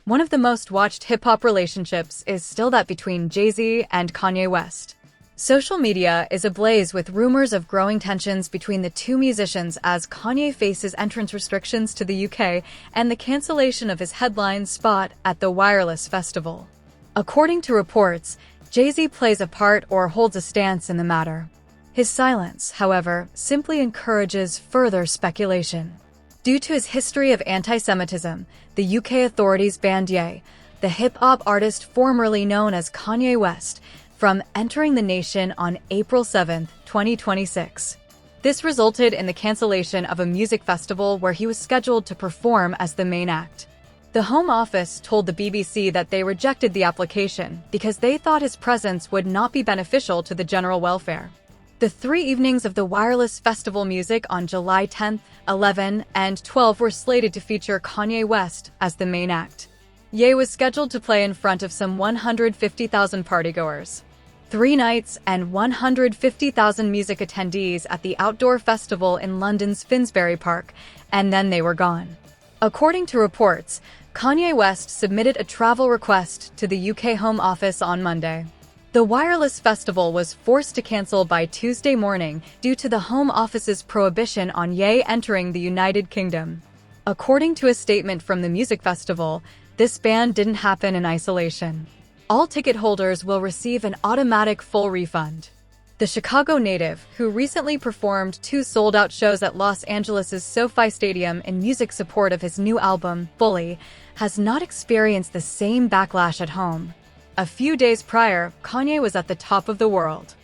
One of the most watched hip-hop relationships is still that between Jay-Z and Kanye West. Social media is ablaze with rumors of growing tensions between the two musicians as Kanye faces entrance restrictions to the UK and the cancellation of his headline spot at the Wireless Festival. According to reports, Jay-Z plays a part or holds a stance in the matter. His silence, however, simply encourages further speculation. Due to his history of anti-Semitism, the UK authorities banned Ye, the hip-hop artist formerly known as Kanye West, from entering the nation on April 7, 2026. This resulted in the cancellation of a music festival where he was scheduled to perform as the main act. The Home Office told the BBC that they rejected the application because they thought his presence would not be beneficial to the general welfare. The 3 evenings of the Wireless Festival music on July 10, 11, and 12 were slated to feature Kanye West as the main act. Ye was scheduled to play in front of some 150,000 partygoers. 3 nights and 150,000 music attendees at the outdoor festival in London's Finsbury Park, and then they were gone. According to reports, Kanye West submitted a travel request to the UK Home Office on Monday. The Wireless Festival was forced to cancel by Tuesday morning due to the Home Office's prohibition on Ye entering the United Kingdom. According to a statement from the music festival, this ban didn't happen in isolation. All ticket holders will receive an automatic full refund. The Chicago native, who recently performed 2 sold-out shows at Los Angeles' SoFi Stadium in music support of his new album, Bully, has not experienced the same backlash at home. A few days prior, Kanye was at the top of the world.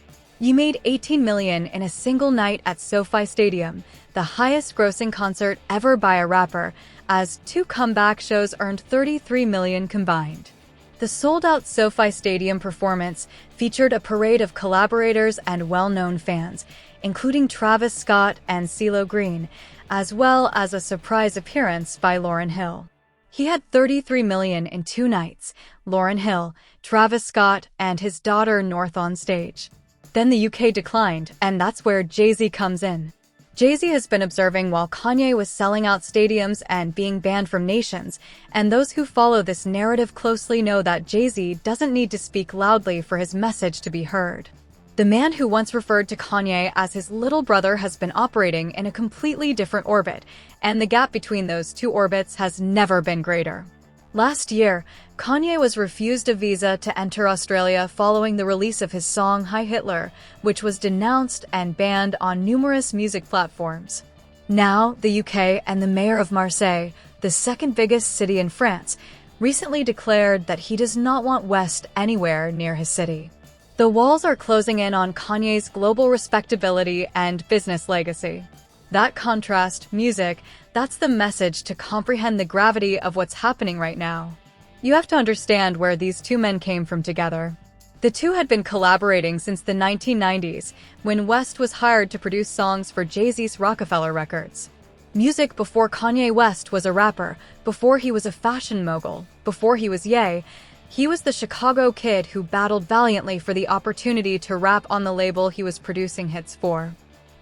He made $18 million in a single night at SoFi Stadium, the highest-grossing concert ever by a rapper, as 2 comeback shows earned $33 million combined. The sold-out SoFi Stadium performance featured a parade of collaborators and well-known fans, including Travis Scott and CeeLo Green, as well as a surprise appearance by Lauryn Hill. He had $33 million in 2 nights, Lauryn Hill, Travis Scott, and his daughter North on stage. Then the UK declined, and that's where Jay-Z comes in. Jay-Z has been observing while Kanye was selling out stadiums and being banned from nations, and those who follow this narrative closely know that Jay-Z doesn't need to speak loudly for his message to be heard. The man who once referred to Kanye as his little brother has been operating in a completely different orbit, and the gap between those 2 orbits has never been greater. Last year, Kanye was refused a visa to enter Australia following the release of his song Hi Hitler, which was denounced and banned on numerous music platforms. Now, the UK and the mayor of Marseille, the second biggest city in France, recently declared that he does not want West anywhere near his city. The walls are closing in on Kanye's global respectability and business legacy. That contrast, music, that's the message to comprehend the gravity of what's happening right now. You have to understand where these 2 men came from together. The 2 had been collaborating since the 1990s, when West was hired to produce songs for Jay-Z's Rockefeller Records. Music before Kanye West was a rapper, before he was a fashion mogul, before he was Ye. He was the Chicago kid who battled valiantly for the opportunity to rap on the label he was producing hits for.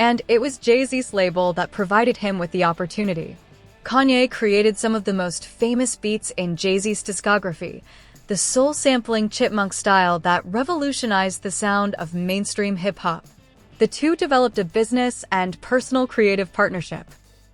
And it was Jay-Z's label that provided him with the opportunity. Kanye created some of the most famous beats in Jay-Z's discography, the soul-sampling chipmunk style that revolutionized the sound of mainstream hip-hop. The 2 developed a business and personal creative partnership.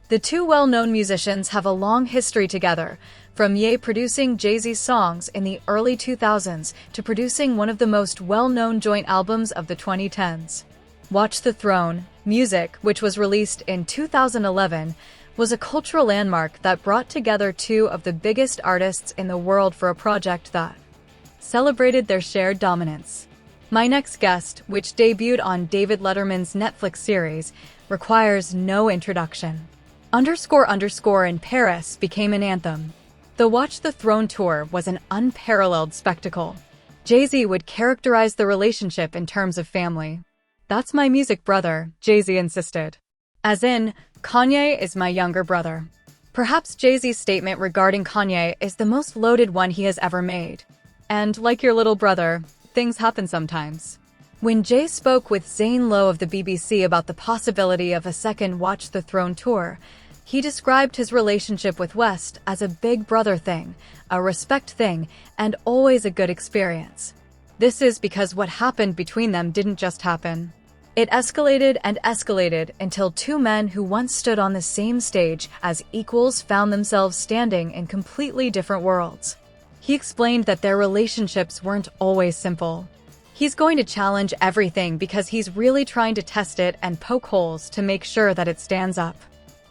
The 2 well-known musicians have a long history together, from Ye producing Jay-Z's songs in the early 2000s to producing one of the most well-known joint albums of the 2010s. Watch the Throne, music, which was released in 2011, was a cultural landmark that brought together 2 of the biggest artists in the world for a project that celebrated their shared dominance. My next guest, which debuted on David Letterman's Netflix series, requires no introduction. __ in Paris became an anthem. The Watch the Throne tour was an unparalleled spectacle. Jay-Z would characterize the relationship in terms of family. "That's my music brother," Jay-Z insisted. As in, Kanye is my younger brother. Perhaps Jay-Z's statement regarding Kanye is the most loaded one he has ever made. And like your little brother, things happen sometimes. When Jay spoke with Zane Lowe of the BBC about the possibility of a second Watch the Throne tour, He described his relationship with West as a big brother thing, a respect thing, and always a good experience. This is because what happened between them didn't just happen. It escalated and escalated until two men who once stood on the same stage as equals found themselves standing in completely different worlds. He explained that their relationships weren't always simple. He's going to challenge everything because he's really trying to test it and poke holes to make sure that it stands up.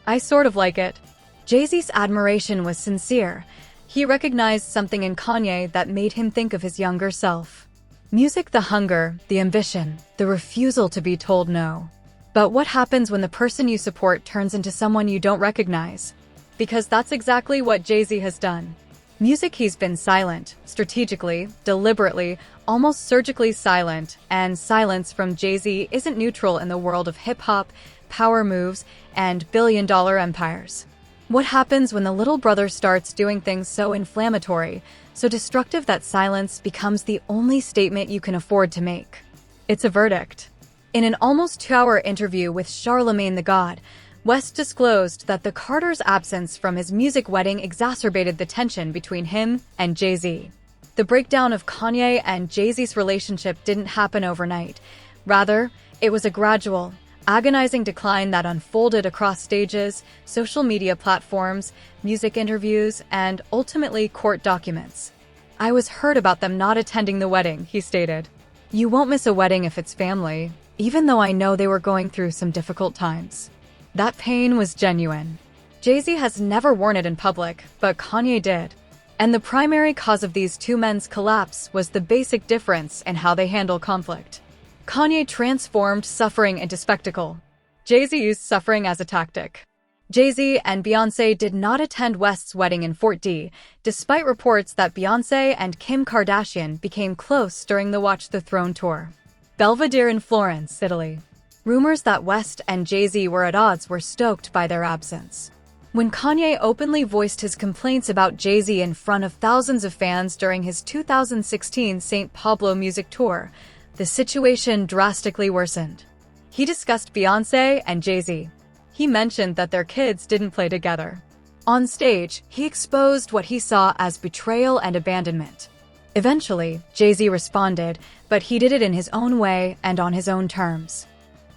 I sort of like it. Jay-Z's admiration was sincere. He recognized something in Kanye that made him think of his younger self. Music, the hunger, the ambition, the refusal to be told no. But what happens when the person you support turns into someone you don't recognize? Because that's exactly what Jay-Z has done. Music, he's been silent, strategically, deliberately, almost surgically silent, and silence from Jay-Z isn't neutral in the world of hip-hop, power moves, and billion-dollar empires. What happens when the little brother starts doing things so inflammatory, so destructive that silence becomes the only statement you can afford to make? It's a verdict. In an almost 2-hour interview with Charlemagne the God, West disclosed that the Carters' absence from his music wedding exacerbated the tension between him and Jay-Z. The breakdown of Kanye and Jay-Z's relationship didn't happen overnight. Rather, it was a gradual, agonizing decline that unfolded across stages, social media platforms, music interviews, and ultimately court documents. "I was hurt about them not attending the wedding," he stated. "You won't miss a wedding if it's family, even though I know they were going through some difficult times." That pain was genuine. Jay-Z has never worn it in public, but Kanye did. And the primary cause of these two men's collapse was the basic difference in how they handle conflict. Kanye transformed suffering into spectacle. Jay-Z used suffering as a tactic. Jay-Z and Beyoncé did not attend West's wedding in Fort D, despite reports that Beyoncé and Kim Kardashian became close during the Watch the Throne tour. Belvedere in Florence, Italy. Rumors that West and Jay-Z were at odds were stoked by their absence. When Kanye openly voiced his complaints about Jay-Z in front of thousands of fans during his 2016 St. Pablo music tour, the situation drastically worsened. He discussed Beyoncé and Jay-Z. He mentioned that their kids didn't play together. On stage, he exposed what he saw as betrayal and abandonment. Eventually, Jay-Z responded, but he did it in his own way and on his own terms.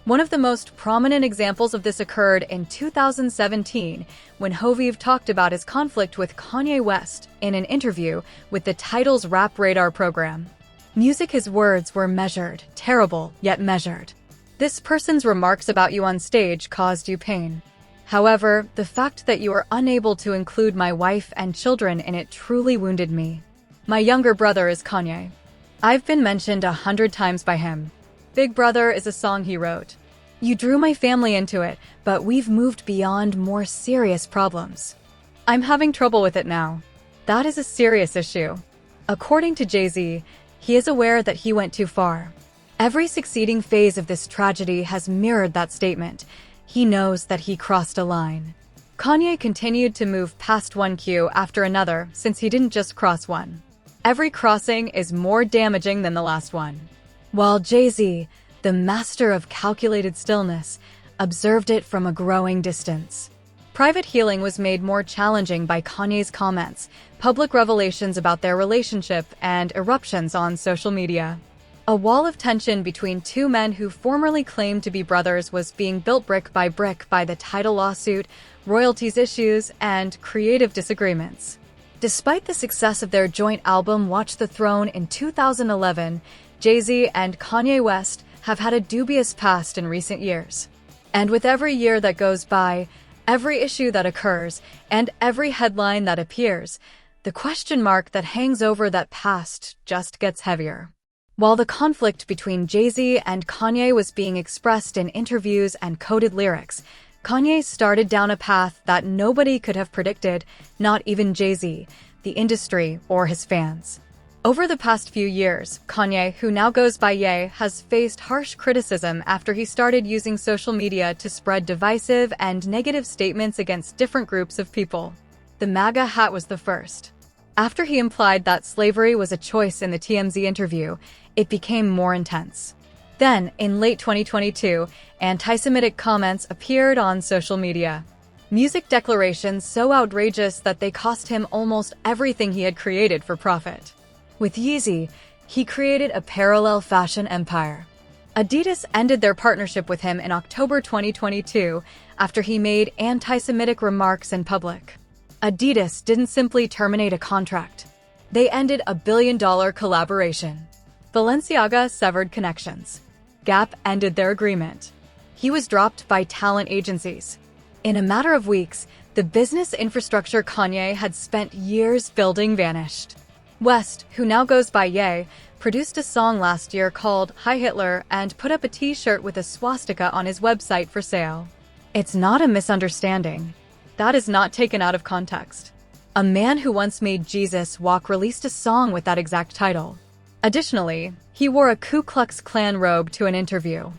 One of the most prominent examples of this occurred in 2017 when Hovive talked about his conflict with Kanye West in an interview with the Title's Rap Radar program. "Music, his words were measured, terrible, yet measured. This person's remarks about you on stage caused you pain. However, the fact that you are unable to include my wife and children in it truly wounded me. My younger brother is Kanye. I've been mentioned 100 times by him. Big Brother is a song he wrote. You drew my family into it, but we've moved beyond more serious problems. I'm having trouble with it now. That is a serious issue." According to Jay-Z, he is aware that he went too far. Every succeeding phase of this tragedy has mirrored that statement. He knows that he crossed a line. Kanye continued to move past one cue after another since he didn't just cross one. Every crossing is more damaging than the last one. While Jay-Z, the master of calculated stillness, observed it from a growing distance. Private healing was made more challenging by Kanye's comments, public revelations about their relationship, and eruptions on social media. A wall of tension between two men who formerly claimed to be brothers was being built brick by the Tidal lawsuit, royalties issues, and creative disagreements. Despite the success of their joint album Watch the Throne in 2011, Jay-Z and Kanye West have had a dubious past in recent years. And with every year that goes by, every issue that occurs, and every headline that appears, the question mark that hangs over that past just gets heavier. While the conflict between Jay-Z and Kanye was being expressed in interviews and coded lyrics, Kanye started down a path that nobody could have predicted, not even Jay-Z, the industry, or his fans. Over the past few years, Kanye, who now goes by Ye, has faced harsh criticism after he started using social media to spread divisive and negative statements against different groups of people. The MAGA hat was the first. After he implied that slavery was a choice in the TMZ interview, it became more intense. Then, in late 2022, anti-Semitic comments appeared on social media. Music declarations so outrageous that they cost him almost everything he had created for profit. With Yeezy, he created a parallel fashion empire. Adidas ended their partnership with him in October 2022 after he made anti-Semitic remarks in public. Adidas didn't simply terminate a contract. They ended a billion-dollar collaboration. Balenciaga severed connections. Gap ended their agreement. He was dropped by talent agencies. In a matter of weeks, the business infrastructure Kanye had spent years building vanished. West, who now goes by Ye, produced a song last year called Hi Hitler and put up a t-shirt with a swastika on his website for sale. It's not a misunderstanding. That is not taken out of context. A man who once made Jesus walk released a song with that exact title. Additionally, he wore a Ku Klux Klan robe to an interview.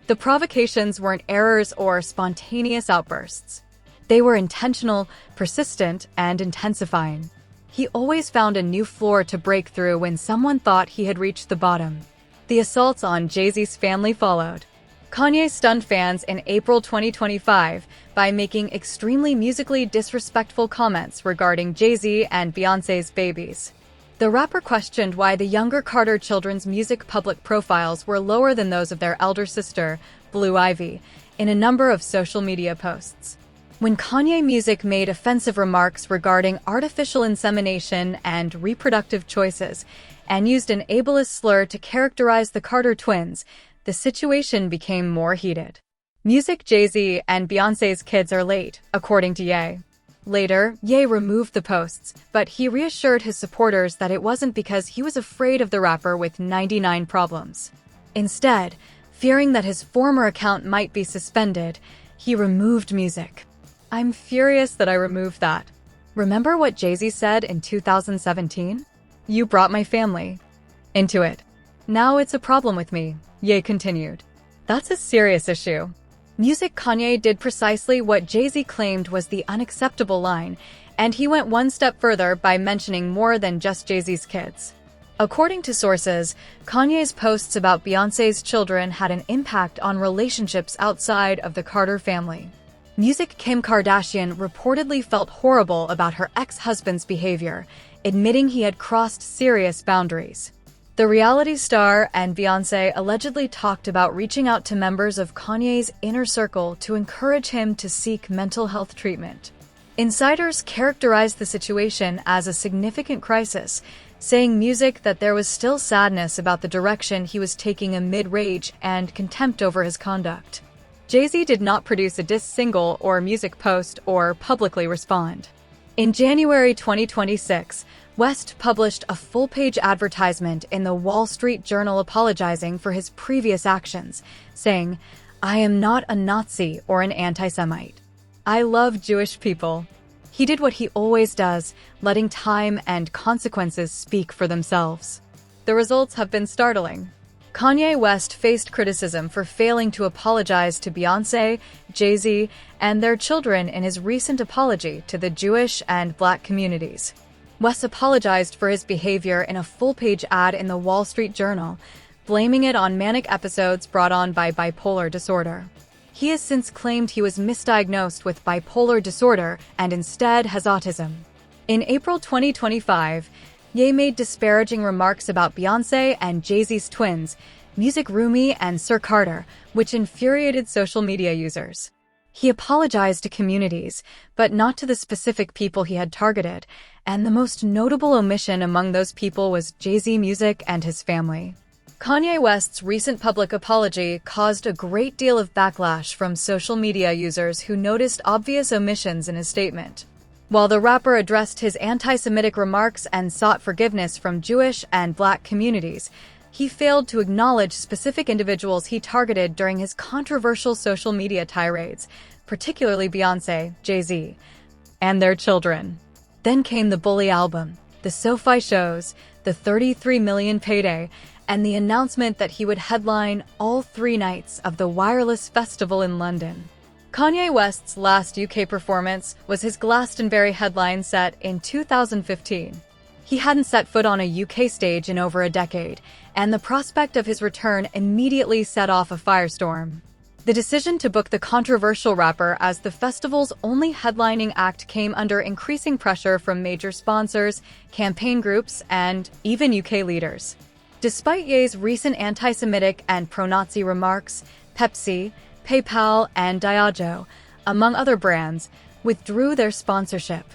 The provocations weren't errors or spontaneous outbursts. They were intentional, persistent, and intensifying. He always found a new floor to break through when someone thought he had reached the bottom. The assaults on Jay-Z's family followed. Kanye stunned fans in April 2025 by making extremely musically disrespectful comments regarding Jay-Z and Beyoncé's babies. The rapper questioned why the younger Carter children's music public profiles were lower than those of their elder sister, Blue Ivy, in a number of social media posts. When Kanye Music made offensive remarks regarding artificial insemination and reproductive choices, and used an ableist slur to characterize the Carter twins, the situation became more heated. Music Jay-Z and Beyoncé's kids are late, according to Ye. Later, Ye removed the posts, but he reassured his supporters that it wasn't because he was afraid of the rapper with 99 problems. Instead, fearing that his former account might be suspended, he removed Music. I'm furious that I removed that. Remember what Jay-Z said in 2017? You brought my family into it. Now it's a problem with me, Ye continued. That's a serious issue. Music Kanye did precisely what Jay-Z claimed was the unacceptable line, and he went one step further by mentioning more than just Jay-Z's kids. According to sources, Kanye's posts about Beyoncé's children had an impact on relationships outside of the Carter family. Music Kim Kardashian reportedly felt horrible about her ex-husband's behavior, admitting he had crossed serious boundaries. The reality star and Beyoncé allegedly talked about reaching out to members of Kanye's inner circle to encourage him to seek mental health treatment. Insiders characterized the situation as a significant crisis, saying Music that there was still sadness about the direction he was taking amid rage and contempt over his conduct. Jay-Z did not produce a diss single or music post or publicly respond. In January 2026, West published a full-page advertisement in the Wall Street Journal apologizing for his previous actions, saying, "I am not a Nazi or an anti-Semite. I love Jewish people." He did what he always does, letting time and consequences speak for themselves. The results have been startling. Kanye West faced criticism for failing to apologize to Beyoncé, Jay-Z, and their children in his recent apology to the Jewish and Black communities. West apologized for his behavior in a full-page ad in the Wall Street Journal, blaming it on manic episodes brought on by bipolar disorder. He has since claimed he was misdiagnosed with bipolar disorder and instead has autism. In April 2025, Ye made disparaging remarks about Beyoncé and Jay-Z's twins, Music Rumi and Sir Carter, which infuriated social media users. He apologized to communities, but not to the specific people he had targeted, and the most notable omission among those people was Jay-Z Music and his family. Kanye West's recent public apology caused a great deal of backlash from social media users who noticed obvious omissions in his statement. While the rapper addressed his anti-Semitic remarks and sought forgiveness from Jewish and Black communities, he failed to acknowledge specific individuals he targeted during his controversial social media tirades, particularly Beyoncé, Jay-Z, and their children. Then came the Bully album, the SoFi shows, the $33 million payday, and the announcement that he would headline all 3 nights of the Wireless Festival in London. Kanye West's last UK performance was his Glastonbury headline set in 2015. He hadn't set foot on a UK stage in over a decade, and the prospect of his return immediately set off a firestorm. The decision to book the controversial rapper as the festival's only headlining act came under increasing pressure from major sponsors, campaign groups, and even UK leaders. Despite Ye's recent anti-Semitic and pro-Nazi remarks, Pepsi, PayPal, and Diageo, among other brands, withdrew their sponsorship.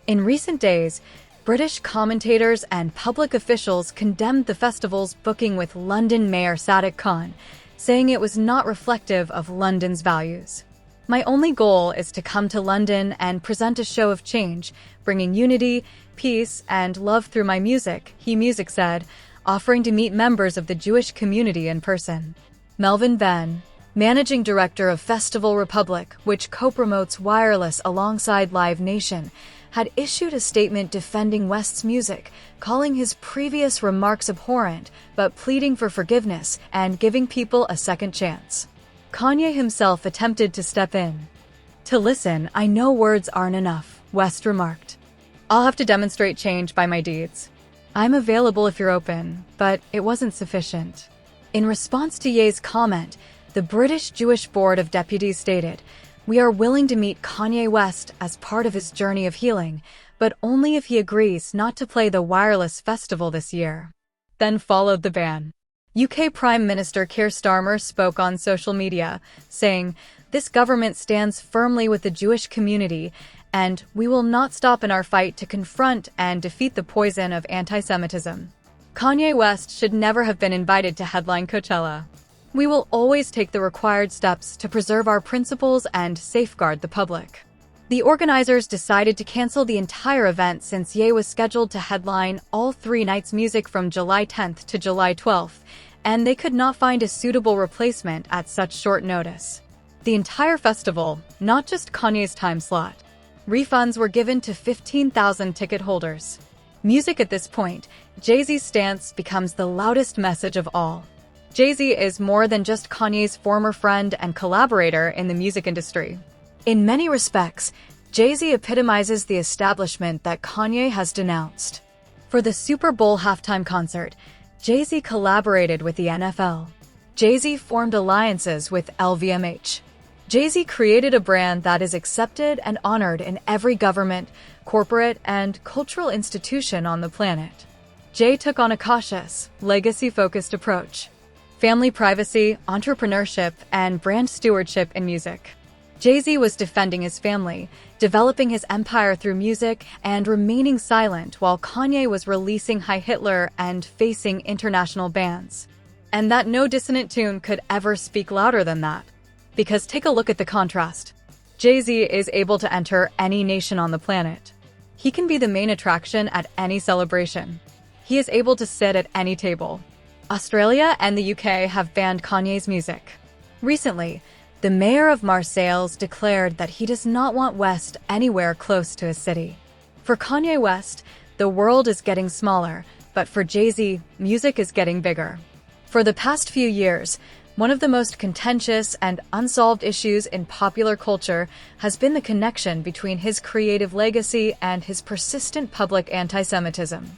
In recent days, British commentators and public officials condemned the festival's booking with London Mayor Sadiq Khan, saying it was not reflective of London's values. "My only goal is to come to London and present a show of change, bringing unity, peace, and love through my music," he said, offering to meet members of the Jewish community in person. Melvin Venn, managing director of Festival Republic, which co-promotes Wireless alongside Live Nation, had issued a statement defending West's music, calling his previous remarks abhorrent, but pleading for forgiveness and giving people a second chance. Kanye himself attempted to step in. "To listen, I know words aren't enough," West remarked. "I'll have to demonstrate change by my deeds. I'm available if you're open," but it wasn't sufficient. In response to Ye's comment, the British Jewish Board of Deputies stated, "We are willing to meet Kanye West as part of his journey of healing, but only if he agrees not to play the Wireless Festival this year." Then followed the ban. UK Prime Minister Keir Starmer spoke on social media, saying, "This government stands firmly with the Jewish community, and we will not stop in our fight to confront and defeat the poison of anti-Semitism." Kanye West should never have been invited to headline Coachella. "We will always take the required steps to preserve our principles and safeguard the public." The organizers decided to cancel the entire event since Ye was scheduled to headline all 3 nights' music from July 10th to July 12th, and they could not find a suitable replacement at such short notice. The entire festival, not just Kanye's time slot. Refunds were given to 15,000 ticket holders. Music at this point, Jay-Z's stance becomes the loudest message of all. Jay-Z is more than just Kanye's former friend and collaborator in the music industry. In many respects, Jay-Z epitomizes the establishment that Kanye has denounced. For the Super Bowl halftime concert, Jay-Z collaborated with the NFL. Jay-Z formed alliances with LVMH. Jay-Z created a brand that is accepted and honored in every government, corporate, and cultural institution on the planet. Jay took on a cautious, legacy-focused approach. Family privacy, entrepreneurship, and brand stewardship in music. Jay-Z was defending his family, developing his empire through music, and remaining silent while Kanye was releasing Hi Hitler and facing international bans. And that no dissonant tune could ever speak louder than that. Because take a look at the contrast. Jay-Z is able to enter any nation on the planet. He can be the main attraction at any celebration. He is able to sit at any table. Australia and the UK have banned Kanye's music. Recently, the mayor of Marseille declared that he does not want West anywhere close to his city. For Kanye West, the world is getting smaller, but for Jay-Z, music is getting bigger. For the past few years, one of the most contentious and unsolved issues in popular culture has been the connection between his creative legacy and his persistent public anti-Semitism.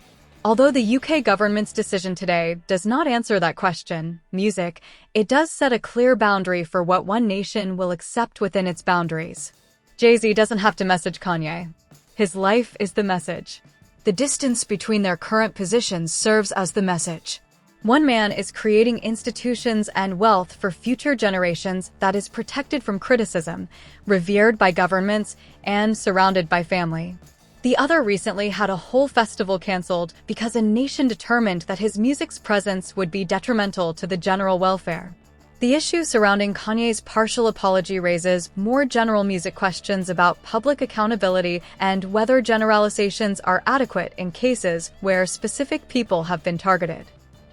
Although the UK government's decision today does not answer that question, music, it does set a clear boundary for what one nation will accept within its boundaries. Jay-Z doesn't have to message Kanye. His life is the message. The distance between their current positions serves as the message. One man is creating institutions and wealth for future generations that is protected from criticism, revered by governments, and surrounded by family. The other recently had a whole festival canceled because a nation determined that his music's presence would be detrimental to the general welfare. The issue surrounding Kanye's partial apology raises more general music questions about public accountability and whether generalizations are adequate in cases where specific people have been targeted.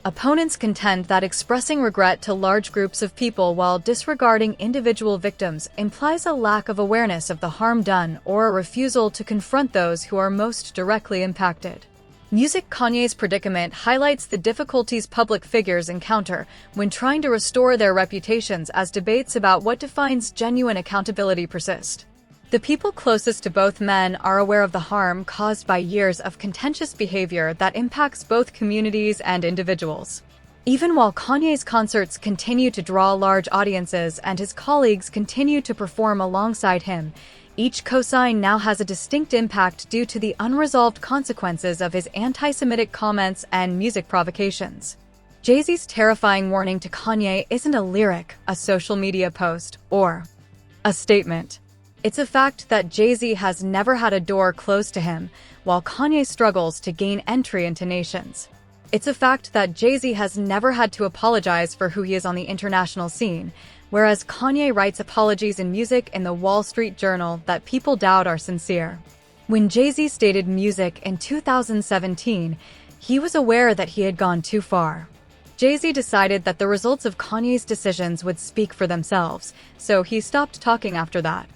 Opponents contend that expressing regret to large groups of people while disregarding individual victims implies a lack of awareness of the harm done or a refusal to confront those who are most directly impacted. Music Kanye's predicament highlights the difficulties public figures encounter when trying to restore their reputations as debates about what defines genuine accountability persist. The people closest to both men are aware of the harm caused by years of contentious behavior that impacts both communities and individuals. Even while Kanye's concerts continue to draw large audiences and his colleagues continue to perform alongside him, each cosign now has a distinct impact due to the unresolved consequences of his anti-Semitic comments and music provocations. Jay-Z's terrifying warning to Kanye isn't a lyric, a social media post, or a statement. It's a fact that Jay-Z has never had a door closed to him, while Kanye struggles to gain entry into nations. It's a fact that Jay-Z has never had to apologize for who he is on the international scene, whereas Kanye writes apologies in music in the Wall Street Journal that people doubt are sincere. When Jay-Z stated music in 2017, he was aware that he had gone too far. Jay-Z decided that the results of Kanye's decisions would speak for themselves, so he stopped talking after that.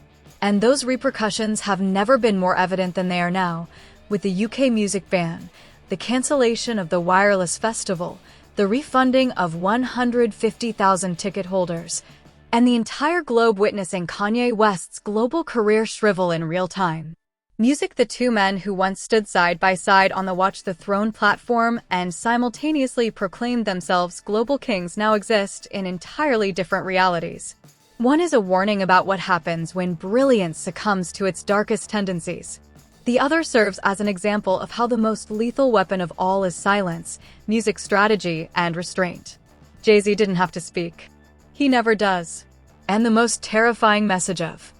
And those repercussions have never been more evident than they are now, with the UK music ban, the cancellation of the Wireless Festival, the refunding of 150,000 ticket holders, and the entire globe witnessing Kanye West's global career shrivel in real time. Music. The two men who once stood side by side on the Watch the Throne platform and simultaneously proclaimed themselves global kings now exist in entirely different realities. One is a warning about what happens when brilliance succumbs to its darkest tendencies. The other serves as an example of how the most lethal weapon of all is silence, music strategy, and restraint. Jay-Z didn't have to speak. He never does. And the most terrifying message of